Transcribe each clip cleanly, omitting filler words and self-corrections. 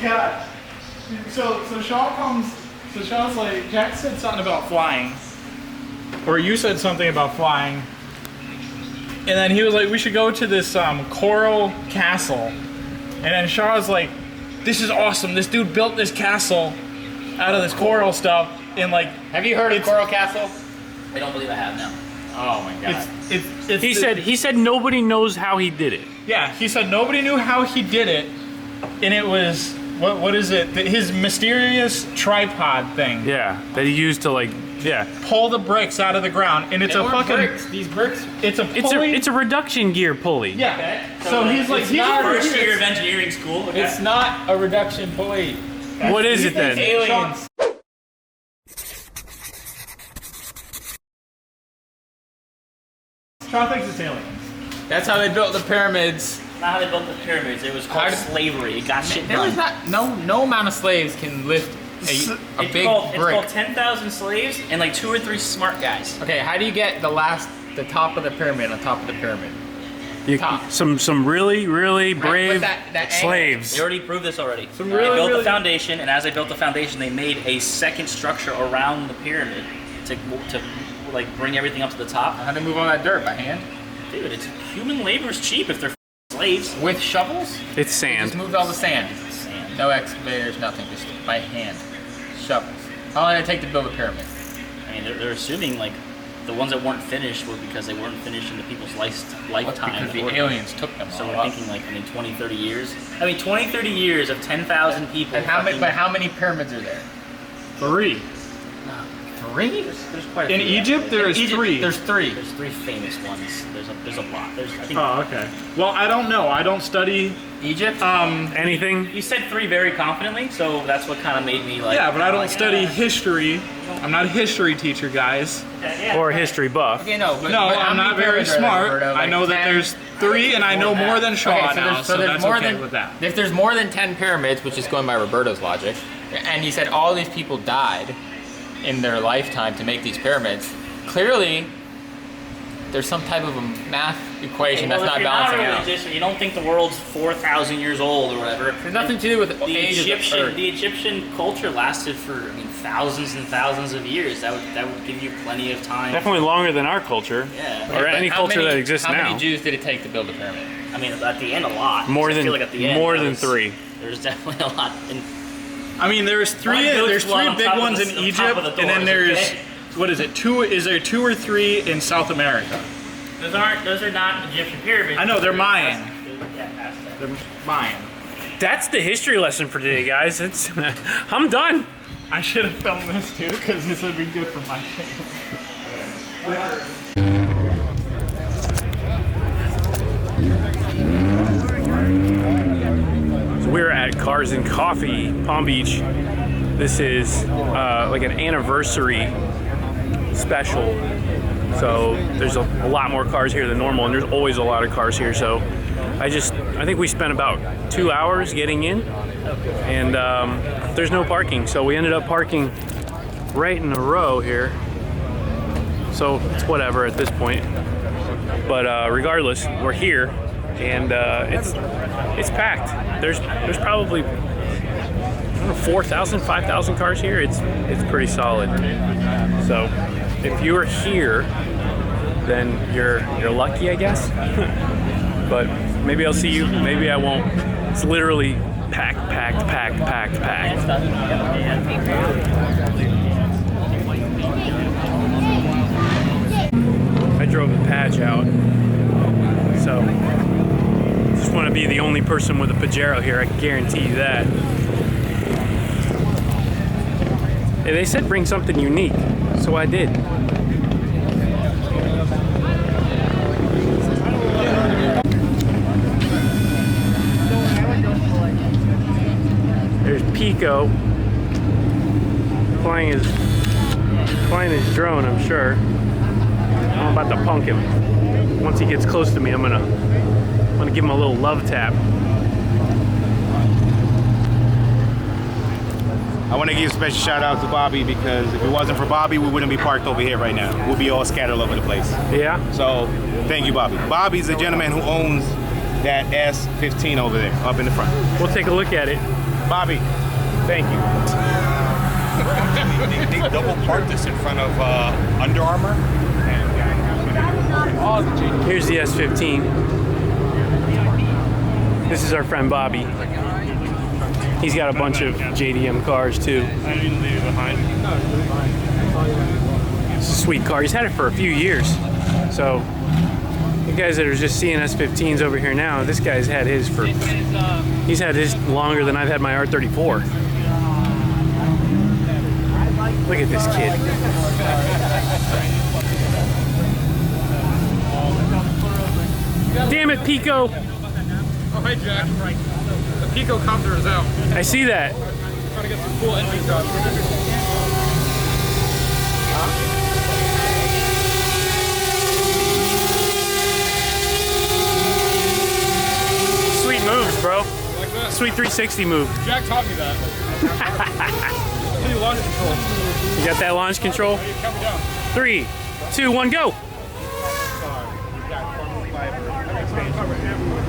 God. So Sean comes. So Sean's like, Jack said something about flying, or you said something about flying, and then he was like, we should go to this coral castle, and then Sean was like, this is awesome. This dude built this castle out of this coral stuff, and like, have you heard of Coral Castle? I don't believe I have now. Oh my god. He said nobody knows how he did it. Yeah, he said nobody knew how he did it, and it was what is it? His mysterious tripod thing. Yeah, that he used to like pull the bricks out of the ground, and it's They a weren't fucking bricks. These bricks. it's a pulley. it's a reduction gear pulley. Yeah. Okay. So he's like, it's he's not over first here. year of engineering school. Okay. It's not a reduction pulley. What is it then? Aliens. Sean thinks it's aliens. That's how they built the pyramids. not how they built the pyramids. It was called slavery. It got shit There done. was not no amount of slaves can lift a It's big called, brick. It's called 10,000 slaves and like 2 or 3 smart guys. Okay, how do you get the top of the pyramid on top of the pyramid? Some really brave that slaves. They already proved this already. Some They really, built really- the foundation, and as they built the foundation, they made a second structure around the pyramid to like bring everything up to the top. How do they move all that dirt by hand? Dude, it's human labor's cheap if they're slaves. With shovels? It's sand. Just moved all the sand. Sand. No excavators, nothing, just by hand. Shovels. How long did it take to build a pyramid? I mean, they're assuming like the ones that weren't finished were because they weren't finished in the people's lifetime. Because the Or- aliens took them So all we're up. thinking like, 20, 30 years. 20, 30 years of 10,000 people. And how many? fucking- But how many pyramids are there? 3. 3? There's quite a In few, Egypt, actually. there is 3. There's 3. There's 3 famous ones. There's a lot. I think Oh, okay. Well, I don't know. I don't study. Egypt? Anything? you said 3 very confidently, so that's what kind of made me like. Yeah, but I don't like, study history. I'm not a history teacher, guys. Or a history buff. Okay, no, but No, how I'm many not very pyramids are there, smart. Roberto? I Like know that 10? there's 3, and I know more than Shaw Okay, now, so there's that's more okay than, with that. If there's more than 10 pyramids, which is going by Roberto's logic, and he said all these people died in their lifetime to make these pyramids, clearly there's some type of a math equation that's not balancing out. Religious, or you don't think the world's 4,000 years old or whatever. There's nothing to do with the The age of the Earth. The Egyptian culture lasted for thousands and thousands of years. That would give you plenty of time. Definitely longer than our culture. Yeah. Or But any how culture many- that exists how now. many Jews did it take to build a pyramid? I mean, at the end, a lot. More I than feel like at the end, more that than was- 3. There's definitely a lot. And I mean, there's One 3. goes There's one 3 on big top of ones the- in on top Egypt, of the and then doors, there's okay? what is it? 2? Is there 2 or 3 in South America? those are not Egyptian pyramids. I know, they're Mayan. Yeah, past that. They're Mayan. That's the history lesson for today, guys. It's I'm done. I should have filmed this too, because this would be good for my channel. So we're at Cars and Coffee, Palm Beach. This is like an anniversary special. So there's a lot more cars here than normal, and there's always a lot of cars here. So I think we spent about 2 hours getting in, and there's no parking. So we ended up parking right in a row here. So it's whatever at this point. But regardless, we're here, and it's packed. There's probably 4,000, 5,000 cars here. It's pretty solid. So if you're here, then you're lucky, I guess. But maybe I'll see you. Maybe I won't. It's literally packed. I drove the patch out, so just want to be the only person with a Pajero here. I can guarantee you that. Hey, they said bring something unique, so I did. There's Pico flying his drone, I'm sure. I'm about to punk him. Once he gets close to me, I'm gonna give him a little love tap. I want to give a special shout out to Bobby, because if it wasn't for Bobby, we wouldn't be parked over here right now. We'd be all scattered all over the place. Yeah? So thank you, Bobby. Bobby's the gentleman who owns that S15 over there, up in the front. We'll take a look at it. Bobby, thank you. They double parked this in front of Under Armour. Here's the S15. This is our friend Bobby. He's got a bunch of JDM cars too. I didn't leave it behind. It's a sweet car. He's had it for a few years. So, you guys that are just seeing S15s over here now, this guy's had his for... He's had his longer than I've had my R34. Look at this kid. Damn it, Pico! Oh, hey, Jack. The Pico Copter is out. I see that. Trying to get some cool engine shots. Sweet moves, bro. Like that. Sweet 360 move. Jack taught me that. I'll do launch control. You got that launch control? Count me down. 3, 2, 1, go!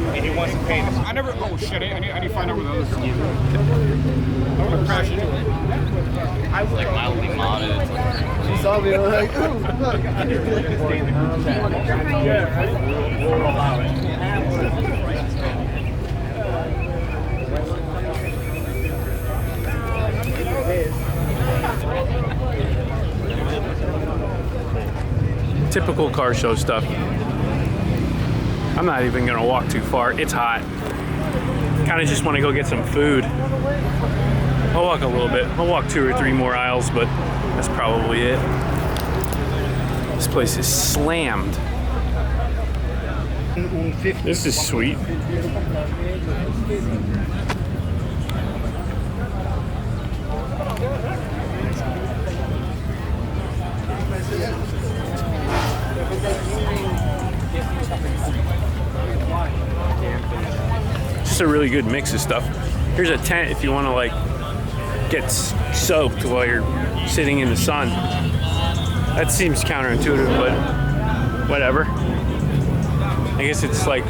And he wants to pay this. I never. Oh shit! I need to find out where the others are. I want to crash into it. It's like mildly modded. Typical car show stuff. I'm not even gonna walk too far. It's hot. Kind of just want to go get some food. I'll walk a little bit. I'll walk 2 or 3 more aisles, but that's probably it. This place is slammed. This is sweet. Just a really good mix of stuff. Here's a tent if you want to like get soaked while you're sitting in the sun. That seems counterintuitive, but whatever. I guess it's like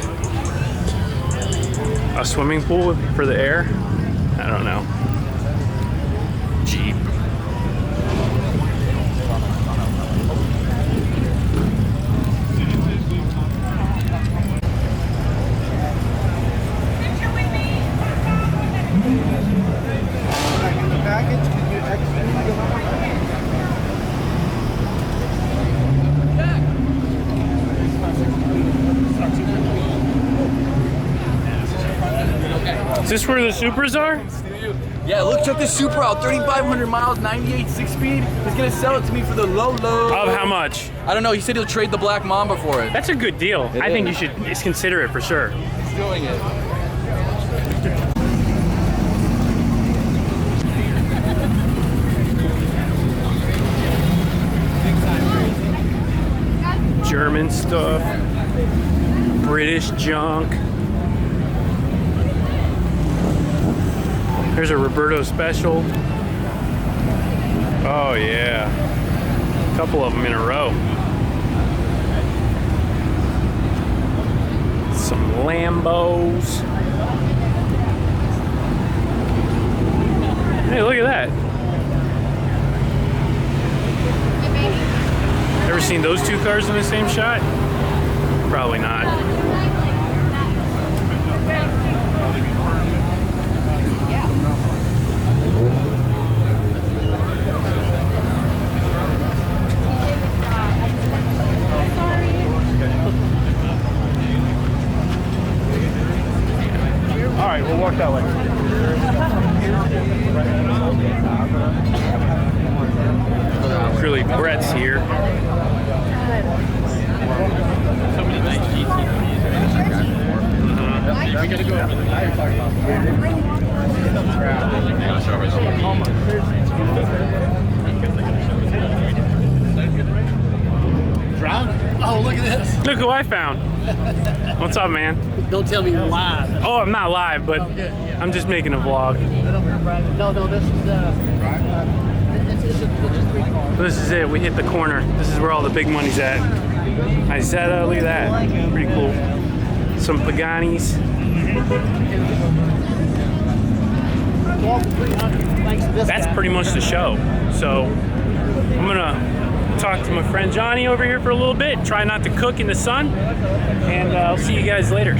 a swimming pool for the air. I don't know. Jeep. Is this where the Supras are? Yeah, look, check this Supra out. 3,500 miles, 98 6-speed. He's gonna sell it to me for the low. Of how much? I don't know. He said he'll trade the Black Mamba for it. That's a good deal. I think you should just consider it for sure. He's doing it. German stuff, British junk. There's a Roberto special. Oh yeah, a couple of them in a row. Some Lambos. Hey, look at that. Ever seen those two cars in the same shot? Probably not. All right, we'll walk that way. Really, Brett's here. So many nice We gotta go over Drowned? Oh, look at this. Look who I found. What's up, man? Don't tell me you're live. Oh, I'm not live, but I'm just making a vlog. No, this is This is it. We hit the corner. This is where all the big money's at. Isetta, look at that. Pretty cool. Some Paganis. sold for 300 thanks to this that's guy. pretty much the show. So I'm gonna talk to my friend Johnny over here for a little bit, try not to cook in the sun, and I'll see you guys later.